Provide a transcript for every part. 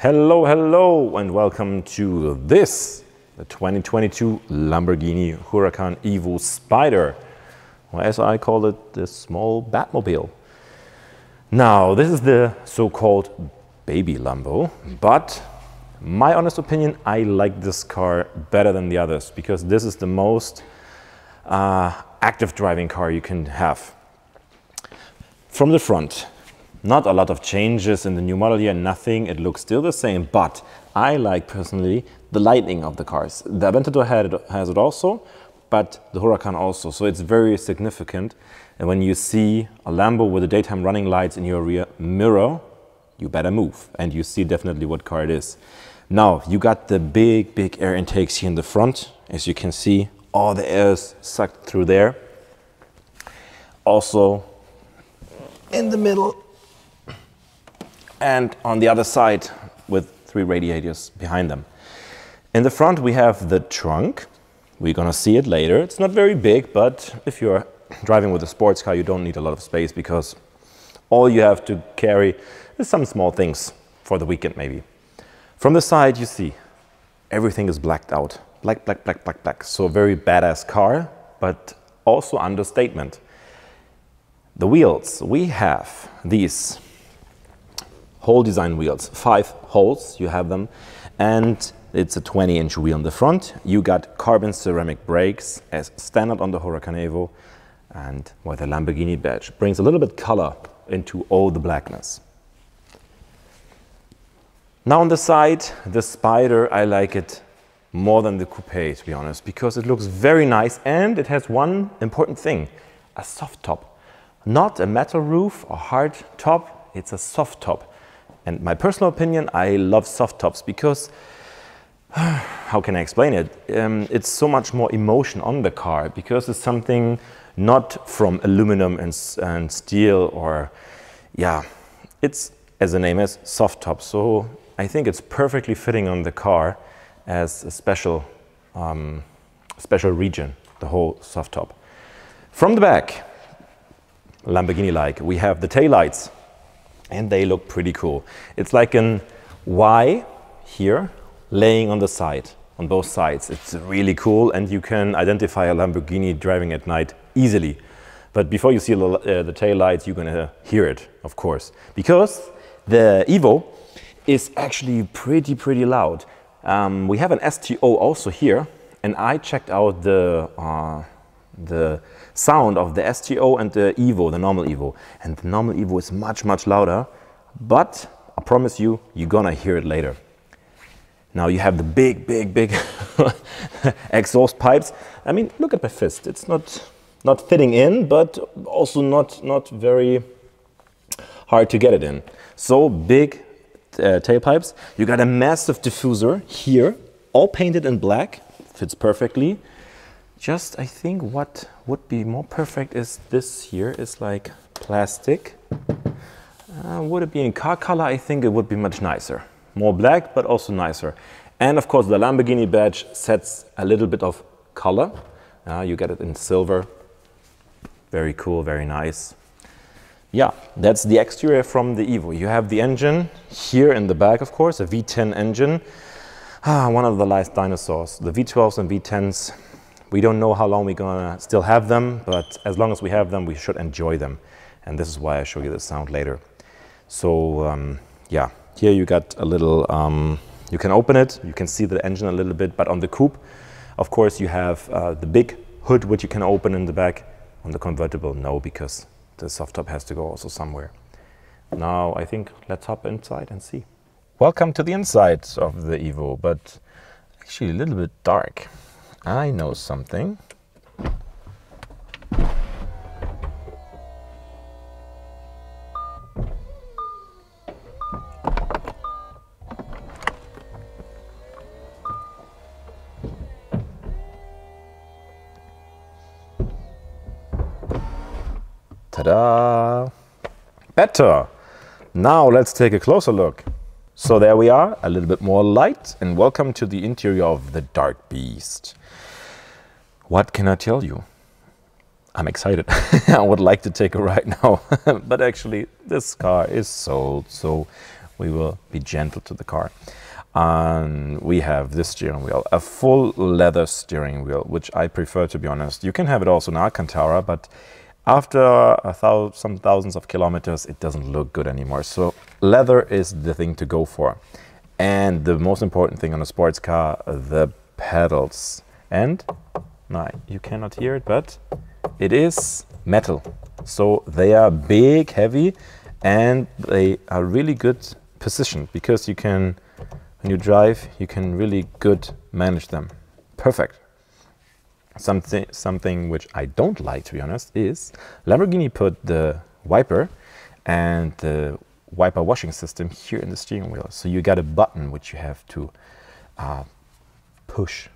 Hello, hello, and welcome to this, the 2022 Lamborghini Huracan EVO SPYDER, or as I call it, the small Batmobile. Now, this is the so-called baby Lambo, but my honest opinion, I like this car better than the others because this is the most active driving car you can have. From the front, not a lot of changes in the new model year, nothing, it looks still the same, but I like personally the lighting of the cars. The Aventador has it also, but the Huracan also, so it's very significant. And when you see a Lambo with the daytime running lights in your rear mirror, you better move, and you see definitely what car it is. Now, you got the big air intakes here in the front. As you can see, all the air is sucked through there. Also, in the middle, and on the other side with 3 radiators behind them. In the front we have the trunk. We're gonna see it later. It's not very big, but if you're driving with a sports car, you don't need a lot of space because all you have to carry is some small things for the weekend maybe. From the side you see everything is blacked out. Black. So a very badass car, but also understatement. The wheels, we have these hole design wheels, 5 holes, you have them, and it's a 20-inch wheel in the front. You got carbon ceramic brakes as standard on the Huracan EVO, and with a Lamborghini badge. Brings a little bit color into all the blackness. Now on the side, the SPYDER, I like it more than the coupe, to be honest, because it looks very nice and it has one important thing, a soft top. Not a metal roof or hard top, it's a soft top. And my personal opinion, I love soft tops because, how can I explain it? It's so much more emotion on the car because it's something not from aluminum and steel or, yeah, it's, as the name is, soft top. So I think it's perfectly fitting on the car as a special region, the whole soft top. From the back, Lamborghini-like, we have the taillights. And they look pretty cool. It's like an Y here, laying on the side, on both sides. It's really cool, and you can identify a Lamborghini driving at night easily. But before you see the tail lights, you're gonna hear it, of course, because the EVO is actually pretty loud. We have an STO also here, and I checked out the sound of the STO and the EVO, the normal EVO. And the normal EVO is much louder, but I promise you, you're gonna hear it later. Now you have the big exhaust pipes. I mean, look at my fist. It's not fitting in, but also not very hard to get it in. So big tailpipes. You got a massive diffuser here, all painted in black, fits perfectly. Just, I think what would be more perfect is this here is like plastic. Would it be in car color? I think it would be much nicer. More black, but also nicer. And of course, the Lamborghini badge sets a little bit of color. You get it in silver. Very cool, very nice. Yeah, that's the exterior from the EVO. You have the engine here in the back, of course, a V10 engine. One of the last dinosaurs. The V12s and V10s. We don't know how long we're gonna still have them, but as long as we have them, we should enjoy them. And this is why I show you the sound later. So yeah, here you got a little, you can open it, you can see the engine a little bit, but on the coupe, of course, you have the big hood which you can open in the back. On the convertible, no, because the soft top has to go also somewhere. Now, I think let's hop inside and see. Welcome to the inside of the EVO, but actually a little bit dark. I know something. Ta-da! Better! Now let's take a closer look. So there we are, a little bit more light, and welcome to the interior of the Dark Beast. What can I tell you? I'm excited. I would like to take a ride now, but actually this car is sold, so we will be gentle to the car. We have this steering wheel, a full leather steering wheel, which I prefer, to be honest. You can have it also in Alcantara, but after some thousands of kilometers, it doesn't look good anymore. So leather is the thing to go for. And the most important thing on a sports car, the pedals. And no, you cannot hear it, but it is metal. So they are big, heavy, and they are really good positioned, because you can, when you drive, you can really good manage them. Perfect. Something which I don't like, to be honest, is Lamborghini put the wiper and the wiper washing system here in the steering wheel. So you got a button which you have to push.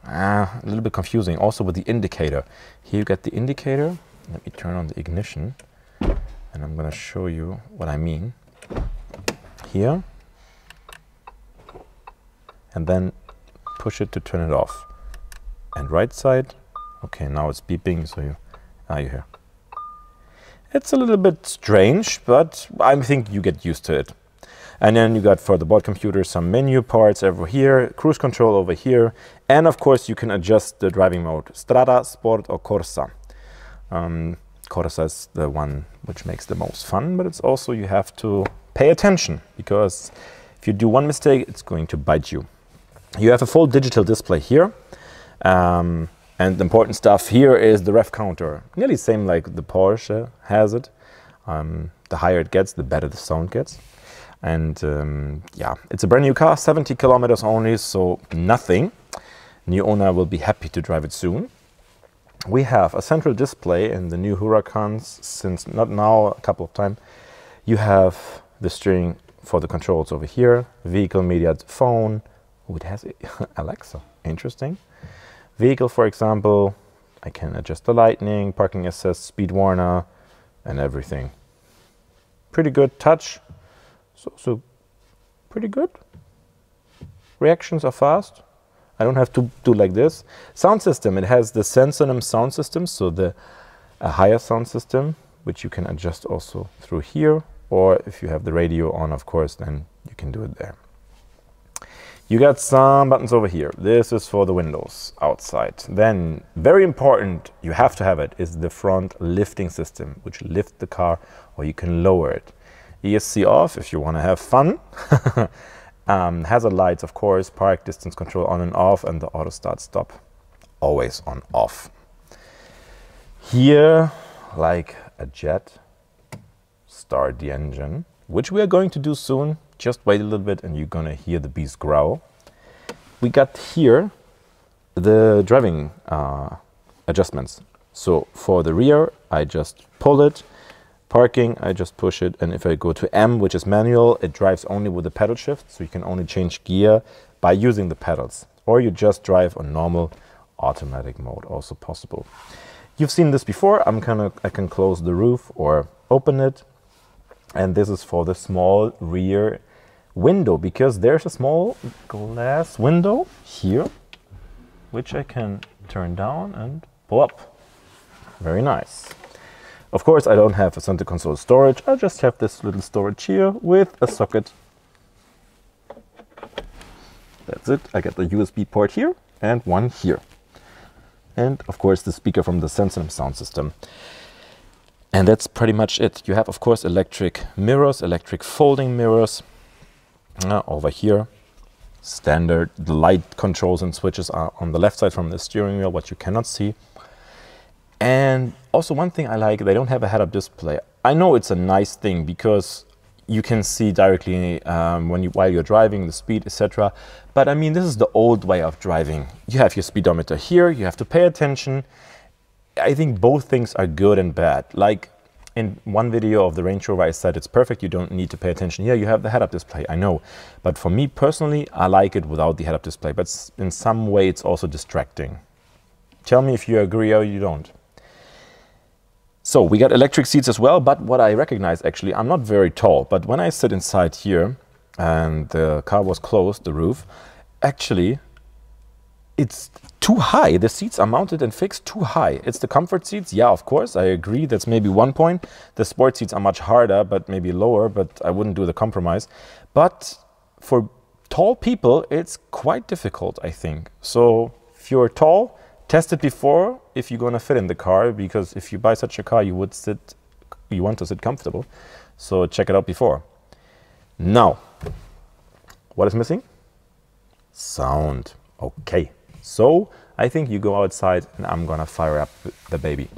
A little bit confusing. Also with the indicator. Here you got the indicator. Let me turn on the ignition and I'm going to show you what I mean. Here. And then push it to turn it off. And right side. Okay, now it's beeping, so you hear. It's a little bit strange, but I think you get used to it. And then you got, for the board computer, some menu parts over here, cruise control over here, and of course you can adjust the driving mode, Strada, Sport or Corsa. Corsa is the one which makes the most fun, but it's also, you have to pay attention, because if you do one mistake, it's going to bite you. You have a full digital display here. And the important stuff here is the ref counter. Nearly same like the Porsche has it. The higher it gets, the better the sound gets. And yeah, it's a brand new car, 70 kilometers only, so nothing. New owner will be happy to drive it soon. We have a central display in the new Huracans, since not now, a couple of times. You have the steering for the controls over here, vehicle media, phone. Oh, it has Alexa, interesting. Vehicle, for example, I can adjust the lighting, parking assist, speed warner, and everything. Pretty good touch. So pretty good. Reactions are fast. I don't have to do like this. Sound system, it has the Sensonym sound system, so a higher sound system, which you can adjust also through here, or if you have the radio on, of course, then you can do it there. You got some buttons over here. This is for the windows outside. Then, very important, you have to have it, is the front lifting system, which lifts the car, or you can lower it. ESC off if you want to have fun. Hazard lights, of course, park distance control on and off, and the auto start stop always on off. Here, like a jet, start the engine, which we are going to do soon. Just wait a little bit and you're gonna hear the beast growl. We got here the driving adjustments. So for the rear, I just pull it. Parking, I just push it. And if I go to M, which is manual, it drives only with the pedal shift. So you can only change gear by using the pedals. Or you just drive on normal automatic mode, also possible. You've seen this before. I can close the roof or open it. And this is for the small rear window, because there's a small glass window here, which I can turn down and pull up. Very nice. Of course, I don't have a center console storage. I just have this little storage here with a socket. That's it. I got the USB port here and one here. And of course, the speaker from the Sensonym sound system. And that's pretty much it. You have, of course, electric mirrors, electric folding mirrors. Over here, standard. The light controls and switches are on the left side from the steering wheel, what you cannot see. And also one thing I like, they don't have a head-up display. I know it's a nice thing because you can see directly while you're driving the speed, etc. But I mean, this is the old way of driving. You have your speedometer here, you have to pay attention. I think both things are good and bad. Like in one video of the Range Rover, I said it's perfect, you don't need to pay attention. Here you have the head-up display, I know. But for me personally, I like it without the head-up display. But in some way, it's also distracting. Tell me if you agree or you don't. So we got electric seats as well, but what I recognize, actually, I'm not very tall, but when I sit inside here and the car was closed, the roof, actually, it's too high. The seats are mounted and fixed too high. It's the comfort seats. Yeah, of course, I agree. That's maybe one point. The sport seats are much harder, but maybe lower, but I wouldn't do the compromise. But for tall people, it's quite difficult, I think. So if you're tall, test it before if you're going to fit in the car, because if you buy such a car, you want to sit comfortable. So check it out before. Now, what is missing? Sound. Okay. So I think you go outside and I'm gonna fire up the baby.